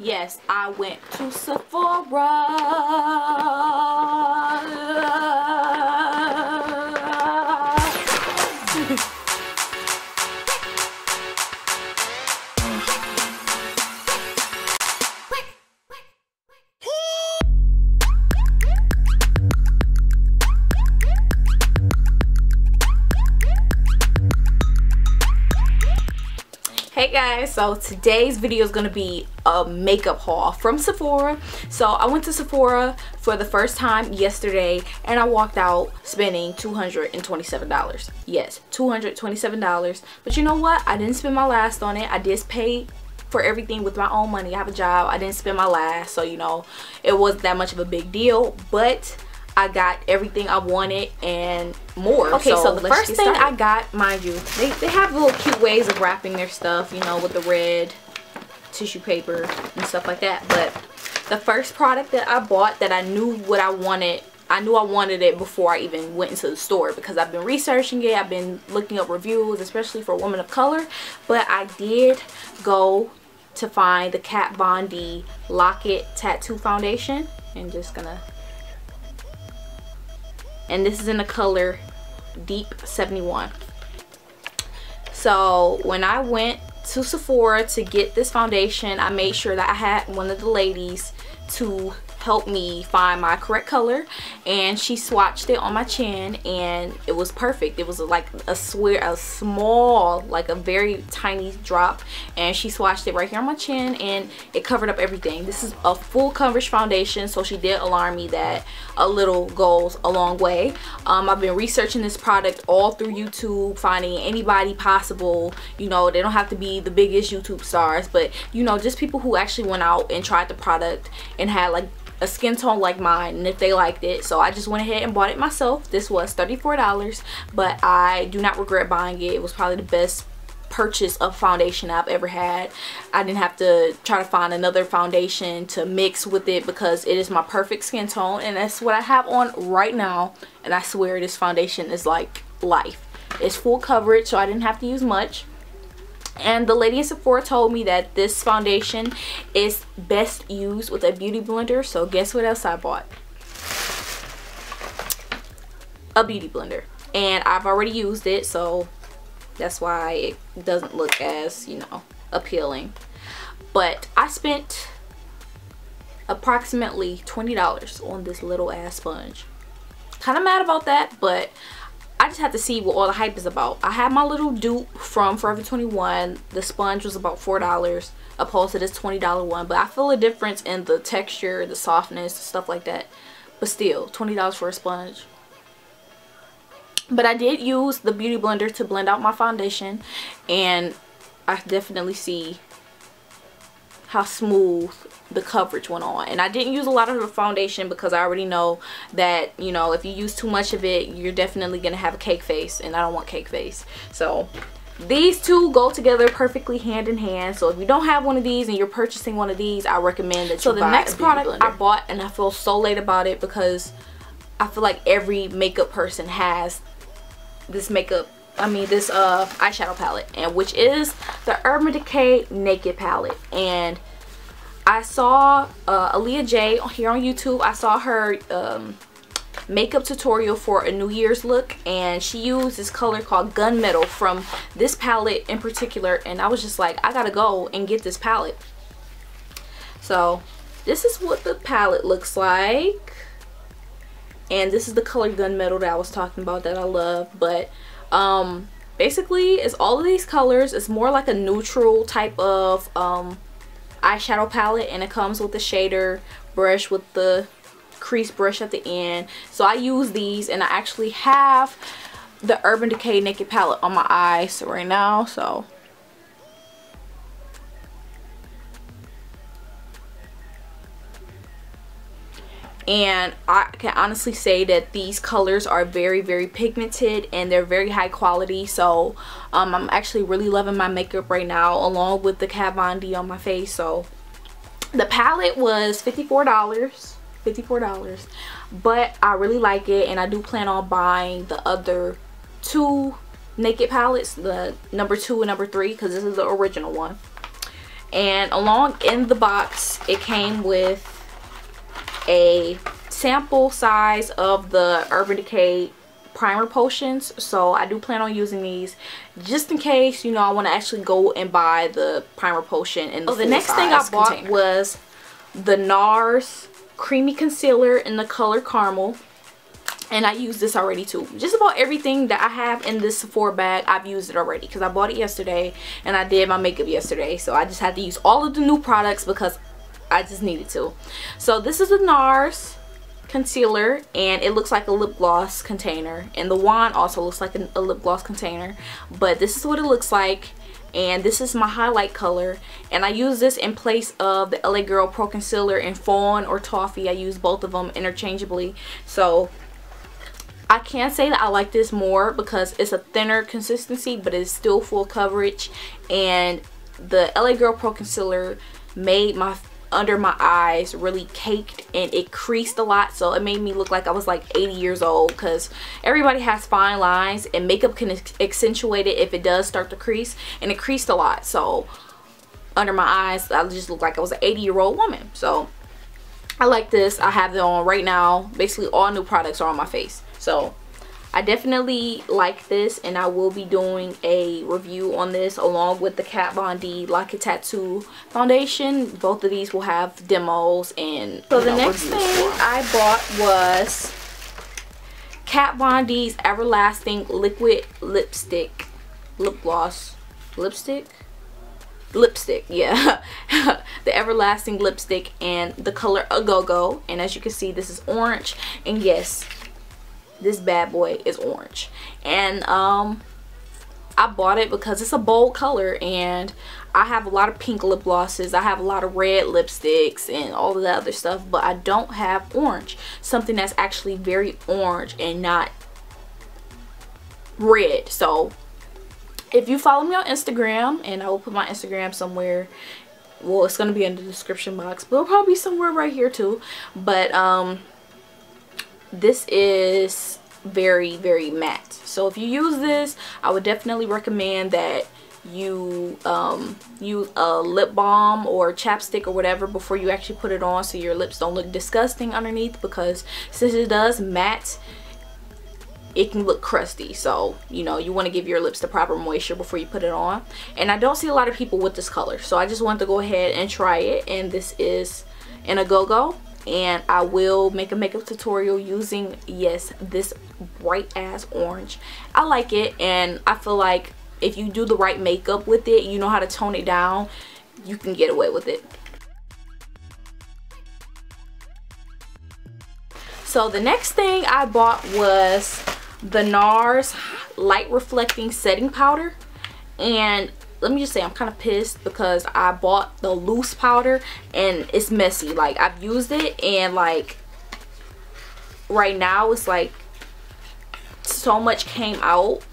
Yes, I went to Sephora. Hey guys, so today's video is going to be a makeup haul from Sephora. So I went to Sephora for the first time yesterday and I walked out spending $227. Yes, $227. But you know what? I didn't spend my last on it. I did pay for everything with my own money. I have a job. I didn't spend my last, so you know, it wasn't that much of a big deal. But I got everything I wanted and more. Okay, so the first thing I got, mind you, they have little cute ways of wrapping their stuff, you know, with the red tissue paper and stuff like that. But the first product that I bought that I knew what I wanted, I knew I wanted it before I even went into the store because I've been researching it. I've been looking up reviews, especially for women of color. But I did go to find the Kat Von D Lock-It Tattoo Foundation. And just gonna... And this is in the color Deep 71. So when I went to Sephora to get this foundation, I made sure that I had one of the ladies to help me find my correct color, and she swatched it on my chin and it was perfect. It was like a small, like a very tiny drop, and she swatched it right here on my chin and it covered up everything. This is a full coverage foundation, so she did alarm me that a little goes a long way. I've been researching this product all through YouTube, finding anybody possible. You know, they don't have to be the biggest YouTube stars, but you know, just people who actually went out and tried the product and had like a skin tone like mine, and if they liked it. So I just went ahead and bought it myself. This was $34, but I do not regret buying it. It was probably the best purchase of foundation I've ever had. I didn't have to try to find another foundation to mix with it because it is my perfect skin tone, and that's what I have on right now. And I swear this foundation is like life. It's full coverage, so I didn't have to use much. And the lady in Sephora told me that this foundation is best used with a beauty blender. So guess what else I bought? A beauty blender. And I've already used it, so that's why it doesn't look as, you know, appealing. But I spent approximately $20 on this little ass sponge. Kind of mad about that, but I just had to see what all the hype is about. I had my little dupe from Forever 21. The sponge was about $4 opposed to this $20 one. But I feel a difference in the texture, the softness, stuff like that. But still, $20 for a sponge. But I did use the beauty blender to blend out my foundation. And I definitely see how smooth the coverage went on. And I didn't use a lot of the foundation because I already know that, you know, if you use too much of it, you're definitely gonna have a cake face, and I don't want cake face. So these two go together perfectly hand in hand. So if you don't have one of these and you're purchasing one of these, I recommend that you buy. So the next product I bought, and I feel so late about it because I feel like every makeup person has this this eyeshadow palette, and which is the Urban Decay Naked palette. And I saw Aaliyah J here on YouTube. I saw her makeup tutorial for a New Year's look, and she used this color called Gunmetal from this palette in particular, and I was just like, I gotta go and get this palette. So this is what the palette looks like, and this is the color Gunmetal that I was talking about that I love. But basically it's all of these colors. It's more like a neutral type of eyeshadow palette, and it comes with the shader brush with the crease brush at the end. So I use these, and I actually have the Urban Decay Naked palette on my eyes right now. So and I can honestly say that these colors are very, very pigmented, and they're very high quality. So I'm actually really loving my makeup right now, along with the Kat Von D on my face. So the palette was $54, but I really like it, and I do plan on buying the other two Naked palettes, the number 2 and number 3, because this is the original one. And along in the box it came with a sample size of the Urban Decay primer potions, so I do plan on using these just in case, you know, I want to actually go and buy the primer potion. And the next thing I bought was the NARS creamy concealer in the color caramel, and I used this already too. Just about everything that I have in this Sephora bag, I've used it already because I bought it yesterday and I did my makeup yesterday, so I just had to use all of the new products because I just needed to. So this is the NARS concealer, and it looks like a lip gloss container, and the wand also looks like a lip gloss container, but this is what it looks like. And this is my highlight color, and I use this in place of the LA Girl Pro Concealer in Fawn or Toffee. I use both of them interchangeably, so I can say that I like this more because it's a thinner consistency, but it's still full coverage. And the LA Girl Pro Concealer made my under my eyes really caked, and it creased a lot, so it made me look like I was like 80 years old, because everybody has fine lines and makeup can accentuate it if it does start to crease, and it creased a lot. So under my eyes I just looked like I was an 80-year-old woman. So I like this. I have it on right now. Basically all new products are on my face, so I definitely like this, and I will be doing a review on this along with the Kat Von D Lock It Tattoo foundation. Both of these will have demos. And so the next thing I bought was Kat Von D's Everlasting Liquid Lipstick Lip Gloss Lipstick, yeah. The Everlasting Lipstick, and the color A Go Go. And as you can see, this is orange, and yes, this bad boy is orange. And I bought it because it's a bold color, and I have a lot of pink lip glosses, I have a lot of red lipsticks and all of that other stuff, but I don't have orange, something that's actually very orange and not red. So if you follow me on Instagram, and I will put my Instagram somewhere, well, it's going to be in the description box, but it'll probably be somewhere right here too. But this is very, very matte, so if you use this, I would definitely recommend that you use a lip balm or chapstick or whatever before you actually put it on, so your lips don't look disgusting underneath, because since it does matte, it can look crusty. So you know, you want to give your lips the proper moisture before you put it on. And I don't see a lot of people with this color, so I just wanted to go ahead and try it. And this is in A Go Go, and I will make a makeup tutorial using, yes, this bright ass orange. I like it, and I feel like if you do the right makeup with it, you know how to tone it down, you can get away with it. So the next thing I bought was the NARS Light Reflecting Setting Powder, and let me just say, I'm kind of pissed because I bought the loose powder and it's messy. Like, I've used it, and like right now it's like so much came out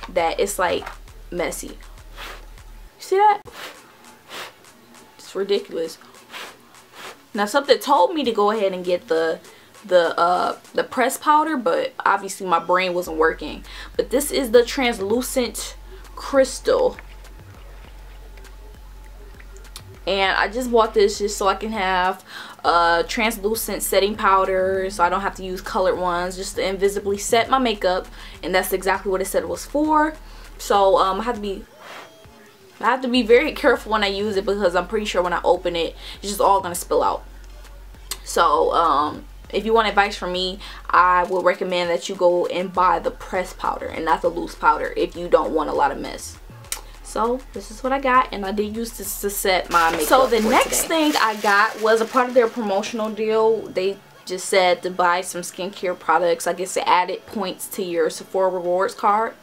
that it's like messy. You see that? It's ridiculous. Now something told me to go ahead and get the pressed powder, but obviously my brain wasn't working. But this is the translucent crystal, and I just bought this just so I can have translucent setting powder, so I don't have to use colored ones, just to invisibly set my makeup. And that's exactly what it said it was for. So I have to be very careful when I use it, because I'm pretty sure when I open it, it's just all gonna spill out. So if you want advice from me, I would recommend that you go and buy the pressed powder and not the loose powder if you don't want a lot of mess. So this is what I got, and I did use this to set my makeup. So the next thing I got was a part of their promotional deal. They just said to buy some skincare products. I guess it added points to your Sephora rewards card,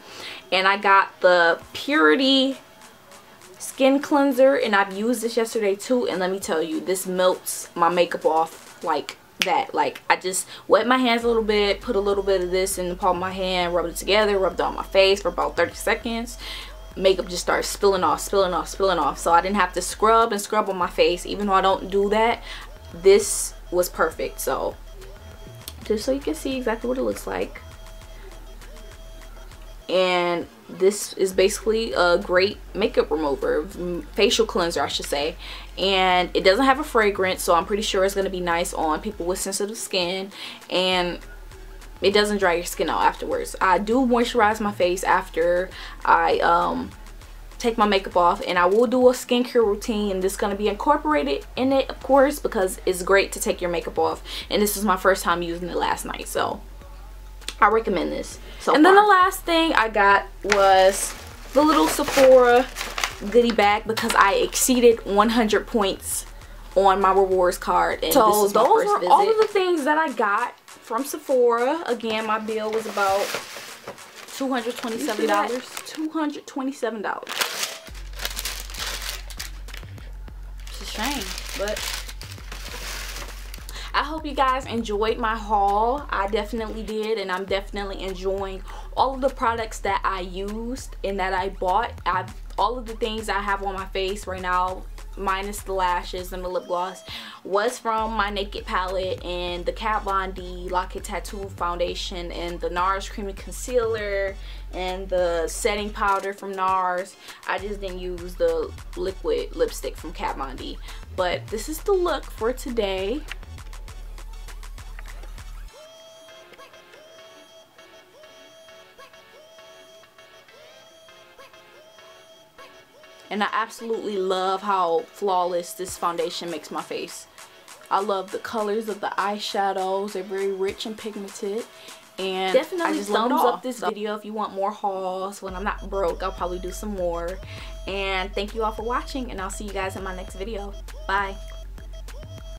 and I got the Purity skin cleanser, and I've used this yesterday too, and let me tell you, this melts my makeup off like that. Like, I just wet my hands a little bit, put a little bit of this in the palm of my hand, rub it together, rubbed it on my face for about 30 seconds. Makeup just started spilling off. So I didn't have to scrub on my face, even though I don't do that. This was perfect. So just so you can see exactly what it looks like. And this is basically a great makeup remover, facial cleanser I should say, and it doesn't have a fragrance, so I'm pretty sure it's going to be nice on people with sensitive skin, and it doesn't dry your skin out afterwards. I do moisturize my face after I take my makeup off, and I will do a skincare routine, and this is going to be incorporated in it, of course, because it's great to take your makeup off, and this is my first time using it last night, so I recommend this. And then the last thing I got was the little Sephora goodie bag, because I exceeded 100 points on my rewards card, and so this is my first visit. All of the things that I got from Sephora. Again, my bill was about $227. $227. It's a shame, but I hope you guys enjoyed my haul. I definitely did, and I'm definitely enjoying all of the products that I used and that I bought. All of the things I have on my face right now, minus the lashes and the lip gloss, was from my Naked palette, and the Kat Von D Lock It Tattoo foundation, and the NARS creamy concealer, and the setting powder from NARS. I just didn't use the liquid lipstick from Kat Von D. But this is the look for today. And I absolutely love how flawless this foundation makes my face. I love the colors of the eyeshadows. They're very rich and pigmented. And definitely thumbs up this video if you want more hauls. When I'm not broke, I'll probably do some more. And thank you all for watching, and I'll see you guys in my next video. Bye.